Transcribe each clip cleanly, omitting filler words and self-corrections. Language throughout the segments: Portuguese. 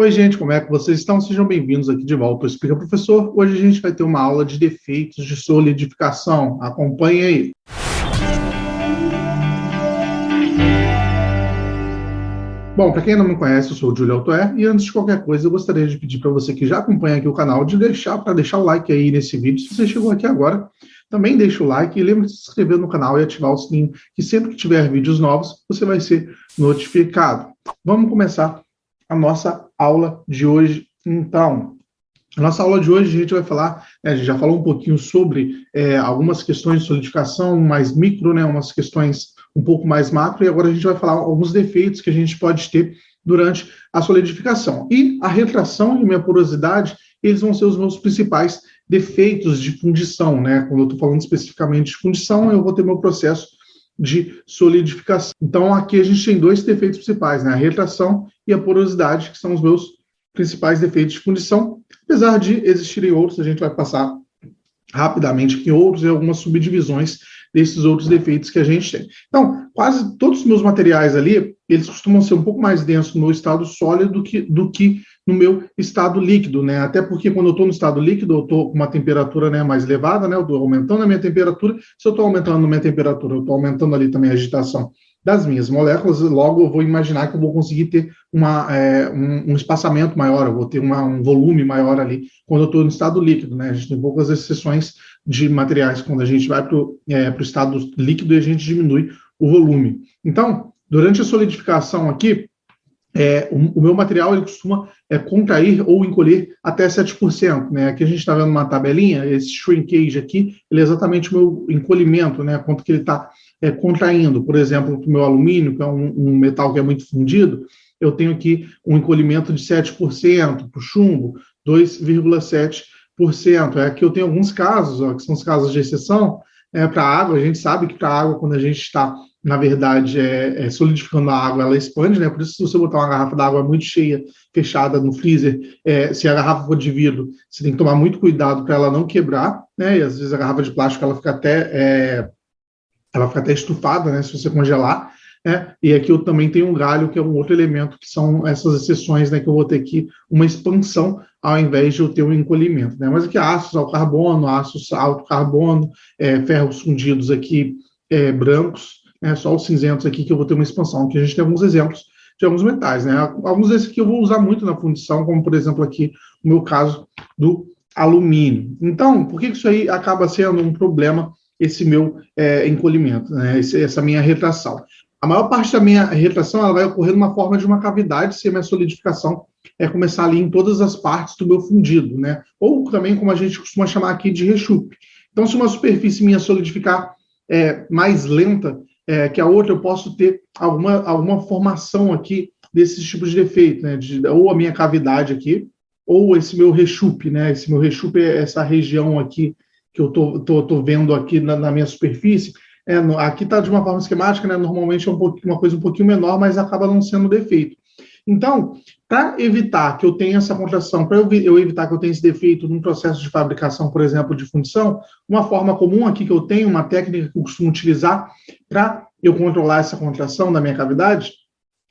Oi, gente, como é que vocês estão? Sejam bem-vindos aqui de volta ao Explica Professor. Hoje a gente vai ter uma aula de defeitos de solidificação. Acompanhe aí. Bom, para quem não me conhece, eu sou o Júlio Altoé e antes de qualquer coisa, eu gostaria de pedir para você que já acompanha aqui o canal de deixar o like aí nesse vídeo. Se você chegou aqui agora, também deixa o like e lembre de se inscrever no canal e ativar o sininho, que sempre que tiver vídeos novos, você vai ser notificado. Vamos começar a nossa aula de hoje, então. A nossa aula de hoje a gente vai falar, a gente já falou um pouquinho sobre algumas questões de solidificação mais micro, umas questões um pouco mais macro, e agora a gente vai falar alguns defeitos que a gente pode ter durante a solidificação. E a retração e a minha porosidade, eles vão ser os meus principais defeitos de fundição, Quando eu estou falando especificamente de fundição, eu vou ter meu processo de solidificação. Então, aqui a gente tem dois defeitos principais, a retração e a porosidade, que são os meus principais defeitos de fundição. Apesar de existirem outros, a gente vai passar rapidamente aqui outros e algumas subdivisões desses outros defeitos que a gente tem. Então, quase todos os meus materiais ali, eles costumam ser um pouco mais densos no estado sólido do que no meu estado líquido, Até porque quando eu estou no estado líquido, eu estou com uma temperatura mais elevada, eu estou aumentando a minha temperatura. Se eu estou aumentando a minha temperatura, eu estou aumentando ali também a agitação das minhas moléculas, logo eu vou imaginar que eu vou conseguir ter um espaçamento maior, eu vou ter um volume maior ali quando eu estou no estado líquido, A gente tem poucas exceções de materiais quando a gente vai para o estado líquido e a gente diminui o volume. Então, durante a solidificação aqui, o meu material ele costuma contrair ou encolher até 7%. Aqui a gente está vendo uma tabelinha, esse shrinkage aqui, ele é exatamente o meu encolhimento, quanto que ele está contraindo. Por exemplo, para o meu alumínio, que é um metal que é muito fundido, eu tenho aqui um encolhimento de 7%, para o chumbo, 2,7%. Aqui eu tenho alguns casos, que são os casos de exceção, para a água. A gente sabe que para a água, quando a gente está, na verdade, solidificando a água, ela expande, Por isso, se você botar uma garrafa d'água muito cheia, fechada no freezer, se a garrafa for de vidro, você tem que tomar muito cuidado para ela não quebrar, E às vezes a garrafa de plástico, ela fica até estufada, se você congelar, E aqui eu também tenho um galho, que é um outro elemento, que são essas exceções, que eu vou ter aqui uma expansão, ao invés de eu ter um encolhimento, Mas aqui aços ao carbono, aços alto carbono, ferros fundidos aqui brancos, só os cinzentos aqui que eu vou ter uma expansão. Aqui a gente tem alguns exemplos de alguns metais, Alguns desses que eu vou usar muito na fundição, como por exemplo aqui o meu caso do alumínio. Então, por que isso aí acaba sendo um problema, esse meu encolhimento, essa minha retração? A maior parte da minha retração ela vai ocorrer numa forma de uma cavidade, se a minha solidificação começar ali em todas as partes do meu fundido, Ou também, como a gente costuma chamar aqui, de rechupe. Então, se uma superfície minha solidificar mais lenta que a outra, eu posso ter alguma formação aqui desses tipos de defeito, ou a minha cavidade aqui, ou esse meu rechupe, Esse meu rechupe é essa região aqui que eu tô vendo aqui na minha superfície. Aqui está de uma forma esquemática, Normalmente é uma coisa um pouquinho menor, mas acaba não sendo defeito. Então, para evitar que eu tenha essa contração, para eu evitar que eu tenha esse defeito num processo de fabricação, por exemplo, de fundição, uma forma comum aqui que eu tenho, uma técnica que eu costumo utilizar para eu controlar essa contração da minha cavidade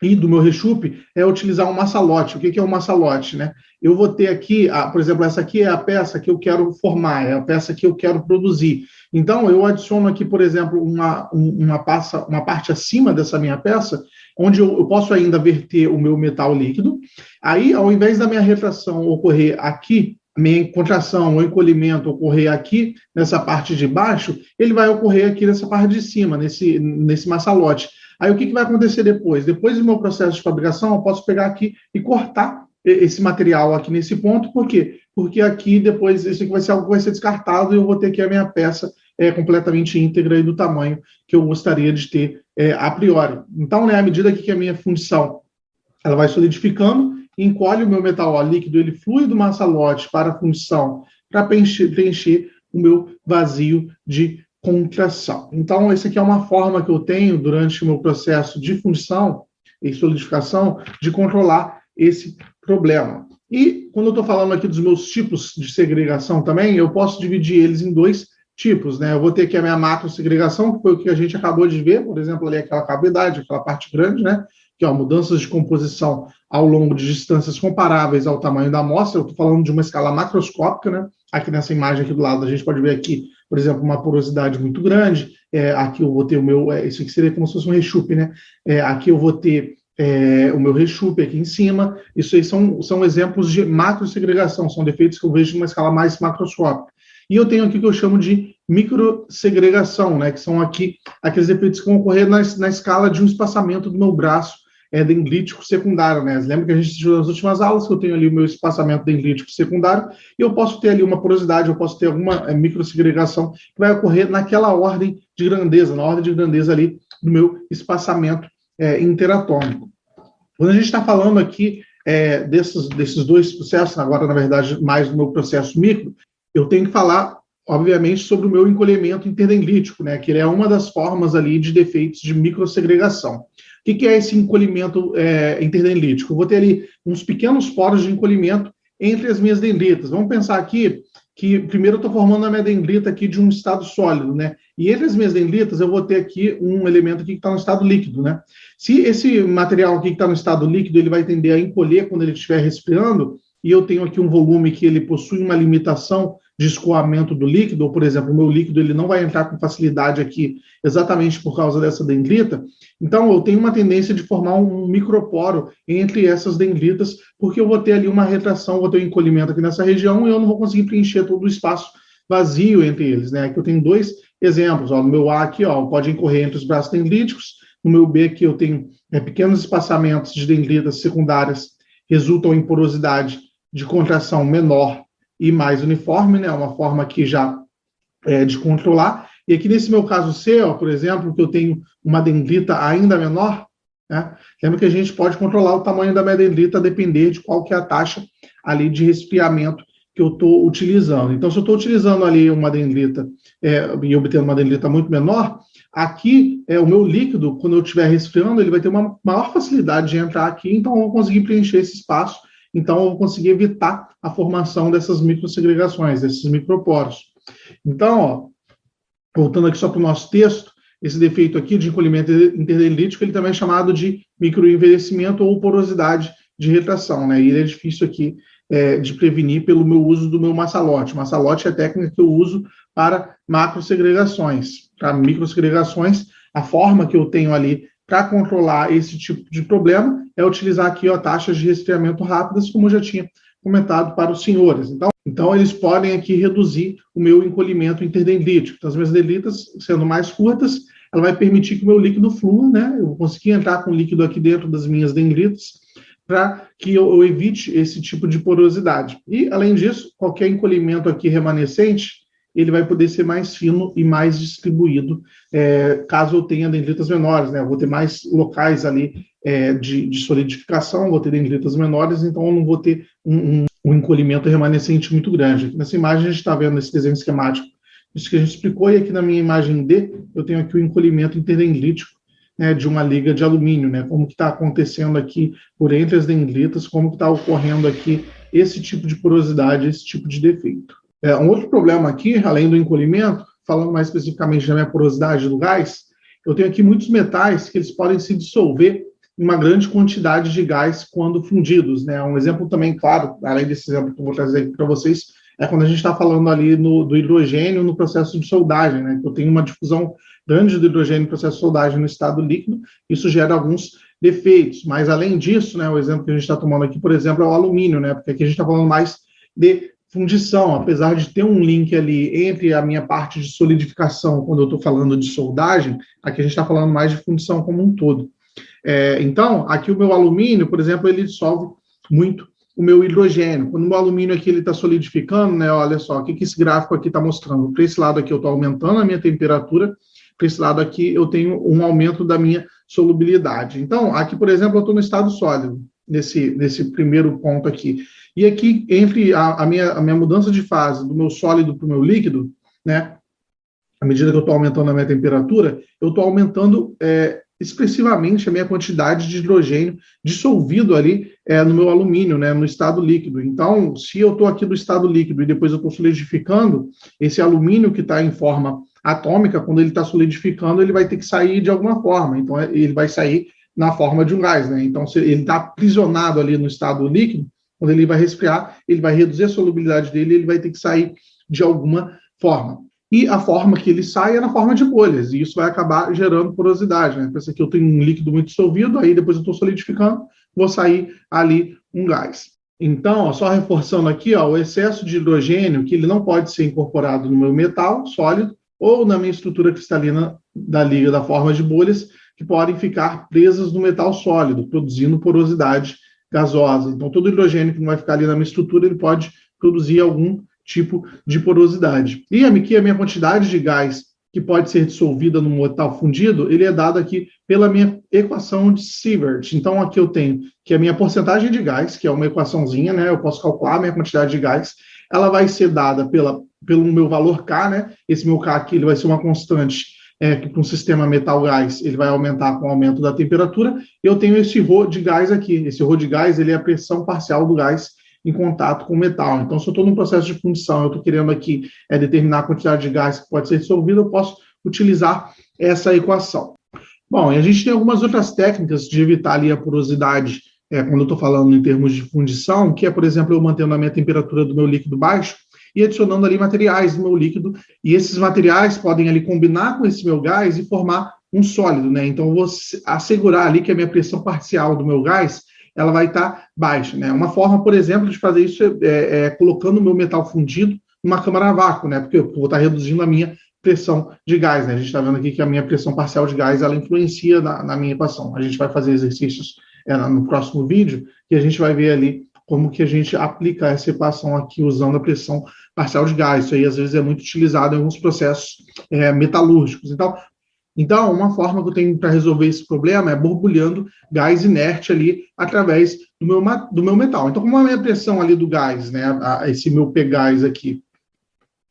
e do meu rechupe, é utilizar um maçalote. O que é um maçalote, Eu vou ter aqui, por exemplo, essa aqui é a peça que eu quero formar, é a peça que eu quero produzir. Então, eu adiciono aqui, por exemplo, uma parte acima dessa minha peça, onde eu posso ainda verter o meu metal líquido. Aí, ao invés da minha retração ocorrer aqui, minha contração ou encolhimento ocorrer aqui, nessa parte de baixo, ele vai ocorrer aqui nessa parte de cima, nesse maçalote. Aí, o que vai acontecer depois? Depois do meu processo de fabricação, eu posso pegar aqui e cortar esse material aqui nesse ponto. Por quê? Porque aqui, depois, isso aqui vai ser algo que vai ser descartado e eu vou ter aqui a minha peça completamente íntegra e do tamanho que eu gostaria de ter a priori. Então, à medida que a minha fundição ela vai solidificando, encolhe o meu metal líquido, ele flui do maçalote para a fundição, para preencher o meu vazio de contração. Então, essa aqui é uma forma que eu tenho, durante o meu processo de fundição e solidificação, de controlar esse problema. E, quando eu estou falando aqui dos meus tipos de segregação também, eu posso dividir eles em dois tipos, né? Eu vou ter aqui a minha macrosegregação, que foi o que a gente acabou de ver, por exemplo, ali aquela cavidade, aquela parte grande, né? Que é mudanças de composição ao longo de distâncias comparáveis ao tamanho da amostra. Eu estou falando de uma escala macroscópica, né? Aqui nessa imagem aqui do lado, a gente pode ver aqui, por exemplo, uma porosidade muito grande. Aqui eu vou ter o meu, isso aqui seria como se fosse um rechupe, né? Aqui eu vou ter o meu rechupe aqui em cima. Isso aí são exemplos de macrosegregação, são defeitos que eu vejo em uma escala mais macroscópica. E eu tenho aqui o que eu chamo de microsegregação, né? Que são aqui aqueles defeitos que vão ocorrer na escala de um espaçamento do meu braço dendrítico secundário, né? Lembra que a gente estudou nas últimas aulas que eu tenho ali o meu espaçamento dendrítico secundário e eu posso ter ali uma porosidade, eu posso ter alguma microsegregação que vai ocorrer naquela ordem de grandeza, na ordem de grandeza ali do meu espaçamento interatômico. Quando a gente está falando aqui desses dois processos, agora, na verdade, mais do meu processo micro, eu tenho que falar, obviamente, sobre o meu encolhimento interdendrítico, né? Que ele é uma das formas ali de defeitos de microsegregação. O que é esse encolhimento interdendrítico? Eu vou ter ali uns pequenos poros de encolhimento entre as minhas dendritas. Vamos pensar aqui que primeiro eu estou formando a minha dendrita aqui de um estado sólido, né? E entre as minhas dendritas eu vou ter aqui um elemento aqui que está no estado líquido, né? Se esse material aqui que está no estado líquido, ele vai tender a encolher quando ele estiver respirando, e eu tenho aqui um volume que ele possui uma limitação de escoamento do líquido, ou, por exemplo, o meu líquido ele não vai entrar com facilidade aqui exatamente por causa dessa dendrita, então eu tenho uma tendência de formar um microporo entre essas dendritas, porque eu vou ter ali uma retração, vou ter um encolhimento aqui nessa região e eu não vou conseguir preencher todo o espaço vazio entre eles, né? Aqui eu tenho dois exemplos, ó, no meu A aqui, ó, pode incorrer entre os braços dendríticos, no meu B aqui eu tenho pequenos espaçamentos de dendritas secundárias, resultam em porosidade de contração menor e mais uniforme, né? Uma forma aqui já de controlar. E aqui nesse meu caso C, ó, por exemplo, que eu tenho uma dendrita ainda menor, né? Lembra que a gente pode controlar o tamanho da minha dendrita a depender de qual que é a taxa ali de resfriamento que eu estou utilizando. Então, se eu estou utilizando ali uma dendrita e obtendo uma dendrita muito menor, aqui o meu líquido, quando eu estiver resfriando, ele vai ter uma maior facilidade de entrar aqui, então eu vou conseguir preencher esse espaço. Então, eu vou conseguir evitar a formação dessas microsegregações, desses microporos. Então, ó, voltando aqui só para o nosso texto, esse defeito aqui de encolhimento interdendrítico, ele também é chamado de microenvelhecimento ou porosidade de retração, né? E ele é difícil aqui de prevenir pelo meu uso do meu massalote. O massalote é a técnica que eu uso para macrosegregações. Para microsegregações, a forma que eu tenho ali para controlar esse tipo de problema é utilizar aqui taxas de resfriamento rápidas, como eu já tinha comentado para os senhores. Então eles podem aqui reduzir o meu encolhimento interdendrítico. Então, as minhas dendritas, sendo mais curtas, ela vai permitir que o meu líquido flua, né? Eu vou conseguir entrar com líquido aqui dentro das minhas dendritas para que eu evite esse tipo de porosidade. E, além disso, qualquer encolhimento aqui remanescente, ele vai poder ser mais fino e mais distribuído, caso eu tenha dendritas menores, né? Eu vou ter mais locais ali de solidificação, vou ter dendritas menores, então eu não vou ter um encolhimento remanescente muito grande. Aqui nessa imagem a gente está vendo esse desenho esquemático, isso que a gente explicou, e aqui na minha imagem D, eu tenho aqui o encolhimento interdendrítico, né, de uma liga de alumínio, né? Como que está acontecendo aqui por entre as dendritas, como que está ocorrendo aqui esse tipo de porosidade, esse tipo de defeito. Um outro problema aqui, além do encolhimento, falando mais especificamente da minha porosidade do gás, eu tenho aqui muitos metais que eles podem se dissolver em uma grande quantidade de gás quando fundidos, né? Um exemplo também, claro, além desse exemplo que eu vou trazer aqui para vocês, é quando a gente está falando ali do hidrogênio no processo de soldagem, né? Eu tenho uma difusão grande do hidrogênio no processo de soldagem no estado líquido, isso gera alguns defeitos, mas além disso, né, o exemplo que a gente está tomando aqui, por exemplo, é o alumínio, né? Porque aqui a gente está falando mais de fundição, apesar de ter um link ali entre a minha parte de solidificação, quando eu estou falando de soldagem, aqui a gente está falando mais de fundição como um todo. Então, aqui o meu alumínio, por exemplo, ele dissolve muito o meu hidrogênio. Quando o meu alumínio aqui ele está solidificando, né, olha só, o que esse gráfico aqui está mostrando? Para esse lado aqui eu estou aumentando a minha temperatura, para esse lado aqui eu tenho um aumento da minha solubilidade. Então, aqui, por exemplo, eu estou no estado sólido, nesse primeiro ponto aqui. E aqui, entre a minha mudança de fase do meu sólido para o meu líquido, né, à medida que eu estou aumentando a minha temperatura, eu estou aumentando expressivamente a minha quantidade de hidrogênio dissolvido ali no meu alumínio, né, no estado líquido. Então, se eu estou aqui no estado líquido e depois eu estou solidificando, esse alumínio que está em forma atômica, quando ele está solidificando, ele vai ter que sair de alguma forma. Então, ele vai sair na forma de um gás, né? Então, se ele está aprisionado ali no estado líquido, quando ele vai resfriar, ele vai reduzir a solubilidade dele, ele vai ter que sair de alguma forma. E a forma que ele sai é na forma de bolhas, e isso vai acabar gerando porosidade, né? Pensa que eu tenho um líquido muito dissolvido, aí depois eu estou solidificando, vou sair ali um gás. Então, ó, só reforçando aqui, ó, o excesso de hidrogênio, que ele não pode ser incorporado no meu metal sólido ou na minha estrutura cristalina da liga da forma de bolhas, que podem ficar presas no metal sólido, produzindo porosidade gasosa. Então, todo hidrogênio que não vai ficar ali na minha estrutura, ele pode produzir algum tipo de porosidade. E aqui a minha quantidade de gás que pode ser dissolvida no metal fundido, ele é dado aqui pela minha equação de Sievert. Então, aqui eu tenho que a minha porcentagem de gás, que é uma equaçãozinha, né? Eu posso calcular a minha quantidade de gás, ela vai ser dada pelo meu valor K, né? Esse meu K aqui, ele vai ser uma constante que para um sistema metal-gás, ele vai aumentar com o aumento da temperatura. Eu tenho esse ρ de gás aqui. Esse ρ de gás, ele é a pressão parcial do gás em contato com o metal. Então, se eu estou num processo de fundição, eu estou querendo aqui determinar a quantidade de gás que pode ser dissolvido, eu posso utilizar essa equação. Bom, e a gente tem algumas outras técnicas de evitar ali a porosidade, quando eu estou falando em termos de fundição, que é, por exemplo, eu mantendo a minha temperatura do meu líquido baixo e adicionando ali materiais no meu líquido, e esses materiais podem ali combinar com esse meu gás e formar um sólido, né? Então, eu vou assegurar ali que a minha pressão parcial do meu gás ela vai estar baixa, né? Uma forma, por exemplo, de fazer isso é colocando o meu metal fundido numa câmara a vácuo, né? Porque eu vou estar reduzindo a minha pressão de gás, né? A gente está vendo aqui que a minha pressão parcial de gás, ela influencia na minha equação. A gente vai fazer exercícios no próximo vídeo e a gente vai ver ali como que a gente aplica essa equação aqui usando a pressão parcial de gás. Isso aí, às vezes, é muito utilizado em alguns processos metalúrgicos. Então, uma forma que eu tenho para resolver esse problema é borbulhando gás inerte ali através do meu metal. Então, como a minha pressão ali do gás, né, esse meu P-gás aqui,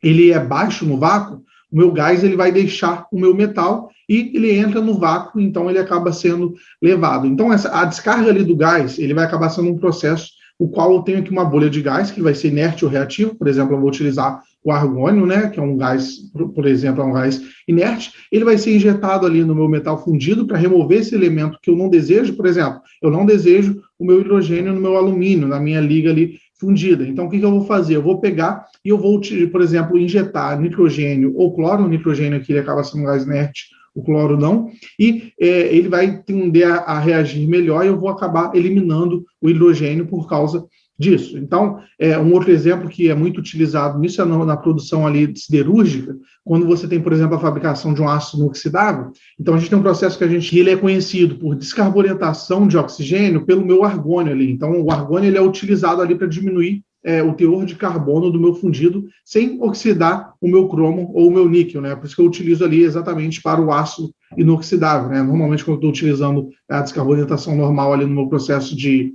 ele é baixo no vácuo, o meu gás ele vai deixar o meu metal e ele entra no vácuo, então ele acaba sendo levado. Então, a descarga ali do gás, ele vai acabar sendo um processo o qual eu tenho aqui uma bolha de gás, que vai ser inerte ou reativo. Por exemplo, eu vou utilizar o argônio, né, que é um gás, por exemplo, é um gás inerte. Ele vai ser injetado ali no meu metal fundido para remover esse elemento que eu não desejo. Por exemplo, eu não desejo o meu hidrogênio no meu alumínio, na minha liga ali fundida. Então, o que eu vou fazer? Eu vou pegar e eu vou, por exemplo, injetar nitrogênio ou cloro. O nitrogênio aqui ele acaba sendo um gás inerte, o cloro não, e ele vai tender a reagir melhor e eu vou acabar eliminando o hidrogênio por causa disso. Então, um outro exemplo que é muito utilizado nisso é na produção ali siderúrgica, quando você tem, por exemplo, a fabricação de um ácido inoxidável. Então, a gente tem um processo que ele é conhecido por descarbonatação de oxigênio pelo meu argônio ali. Então, o argônio ele é utilizado ali para diminuir o teor de carbono do meu fundido sem oxidar o meu cromo ou o meu níquel, né? Por isso que eu utilizo ali exatamente para o aço inoxidável, né? Normalmente, quando eu estou utilizando a descarbonatação normal ali no meu processo de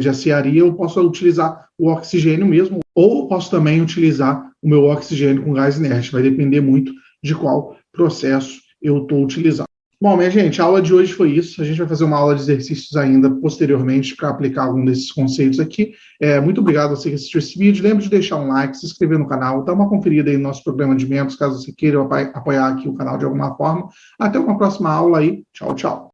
aciaria, eu posso utilizar o oxigênio mesmo, ou posso também utilizar o meu oxigênio com gás inerte. Vai depender muito de qual processo eu estou utilizando. Bom, minha gente, a aula de hoje foi isso. A gente vai fazer uma aula de exercícios ainda posteriormente para aplicar algum desses conceitos aqui. Muito obrigado a você que assistiu esse vídeo. Lembre de deixar um like, se inscrever no canal, dar uma conferida aí no nosso programa de membros, caso você queira apoiar aqui o canal de alguma forma. Até uma próxima aula aí. Tchau, tchau.